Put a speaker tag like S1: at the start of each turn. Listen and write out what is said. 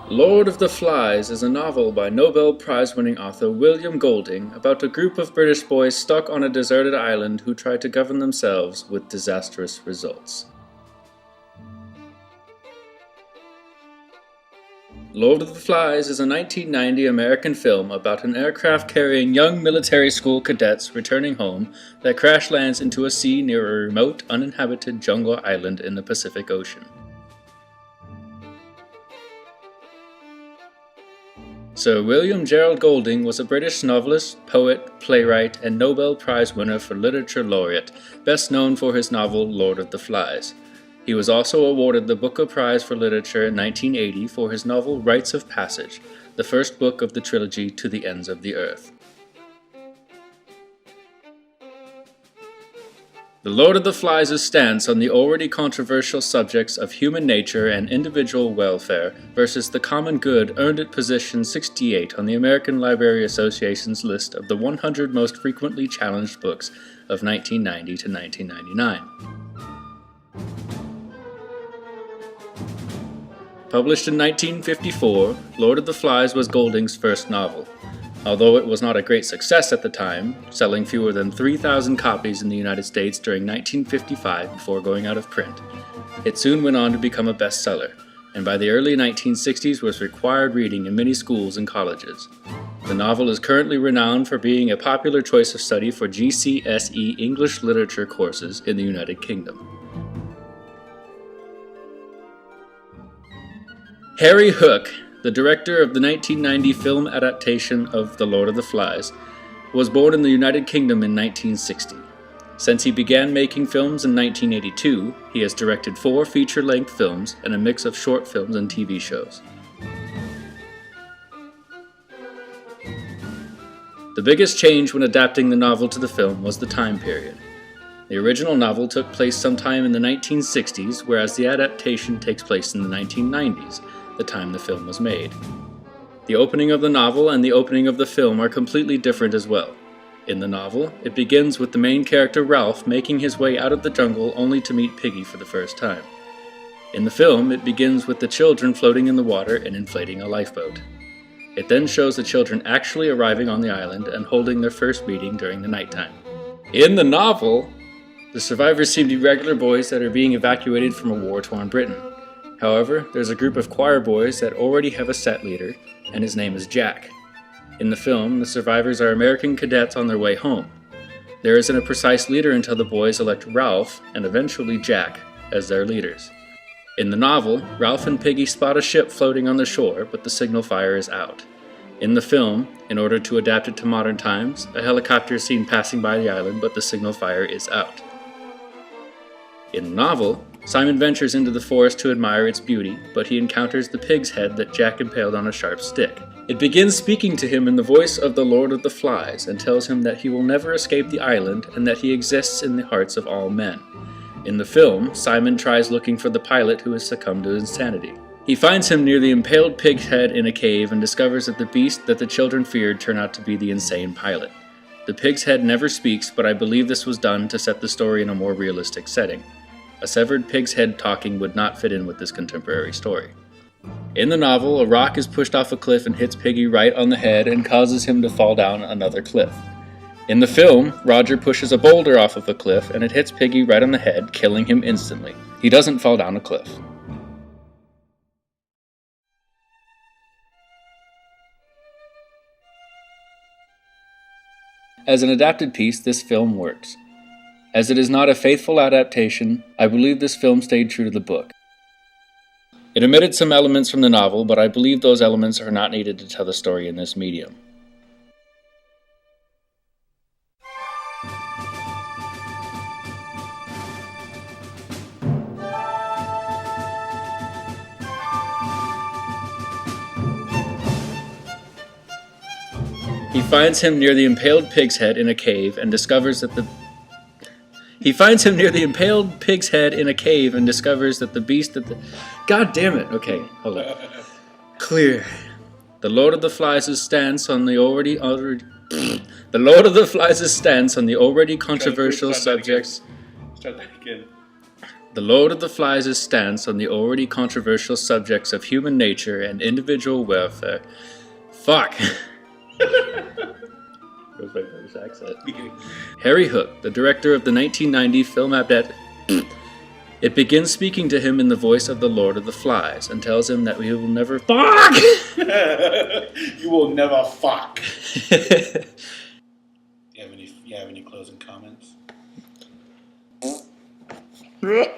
S1: Lord of the Flies is a novel by Nobel Prize-winning author William Golding about a group of British boys stuck on a deserted island who try to govern themselves with disastrous results. Lord of the Flies is a 1990 American film about an aircraft carrying young military school cadets returning home that crash lands into a sea near a remote, uninhabited jungle island in the Pacific Ocean. Sir William Gerald Golding was a British novelist, poet, playwright, and Nobel Prize winner for Literature Laureate, best known for his novel Lord of the Flies. He was also awarded the Booker Prize for Literature in 1980 for his novel Rites of Passage, the first book of the trilogy To the Ends of the Earth. The Lord of the Flies' stance on the already controversial subjects of human nature and individual welfare versus the common good earned it position 68 on the American Library Association's list of the 100 most frequently challenged books of 1990 to 1999. Published in 1954, Lord of the Flies was Golding's first novel. Although it was not a great success at the time, selling fewer than 3,000 copies in the United States during 1955 before going out of print, it soon went on to become a bestseller, and by the early 1960s was required reading in many schools and colleges. The novel is currently renowned for being a popular choice of study for GCSE English literature courses in the United Kingdom. Harry Hook, the director of the 1990 film adaptation of The Lord of the Flies, was born in the United Kingdom in 1960. Since he began making films in 1982, he has directed 4 feature-length films and a mix of short films and TV shows. The biggest change when adapting the novel to the film was the time period. The original novel took place sometime in the 1960s, whereas the adaptation takes place in the 1990s, the time the film was made. The opening of the novel and the opening of the film are completely different as well. In the novel, it begins with the main character Ralph making his way out of the jungle only to meet Piggy for the first time. In the film, it begins with the children floating in the water and inflating a lifeboat. It then shows the children actually arriving on the island and holding their first meeting during the nighttime. In the novel, the survivors seem to be regular boys that are being evacuated from a war-torn Britain. However, there's a group of choir boys that already have a set leader, and his name is Jack. In the film, the survivors are American cadets on their way home. There isn't a precise leader until the boys elect Ralph, and eventually Jack, as their leaders. In the novel, Ralph and Piggy spot a ship floating on the shore, but the signal fire is out. In the film, in order to adapt it to modern times, a helicopter is seen passing by the island, but the signal fire is out. In the novel, Simon ventures into the forest to admire its beauty, but he encounters the pig's head that Jack impaled on a sharp stick. It begins speaking to him in the voice of the Lord of the Flies and tells him that he will never escape the island and that he exists in the hearts of all men. In the film, Simon tries looking for the pilot who has succumbed to insanity. He finds him near the impaled pig's head in a cave and discovers that the beast that the children feared turned out to be the insane pilot. The pig's head never speaks, but I believe this was done to set the story in a more realistic setting. A severed pig's head talking would not fit in with this contemporary story. In the novel, a rock is pushed off a cliff and hits Piggy right on the head and causes him to fall down another cliff. In the film, Roger pushes a boulder off of a cliff and it hits Piggy right on the head, killing him instantly. He doesn't fall down a cliff. As an adapted piece, this film works. As it is not a faithful adaptation, I believe this film stayed true to the book. It omitted some elements from the novel, but I believe those elements are not needed to tell the story in this medium. He finds him near the impaled pig's head in a cave and discovers that the beast that the... God damn it! Okay, hold on. Clear. The Lord of the Flies' stance on the already controversial subjects...
S2: Start that again.
S1: The The Lord of the Flies' stance on the already controversial subjects of human nature and individual welfare. Fuck! That was my British accent. Harry Hook, the director of the 1990 film adaptation. It begins speaking to him in the voice of the Lord of the Flies and tells him that we will never fuck.
S2: You will never fuck. You have any closing comments? What?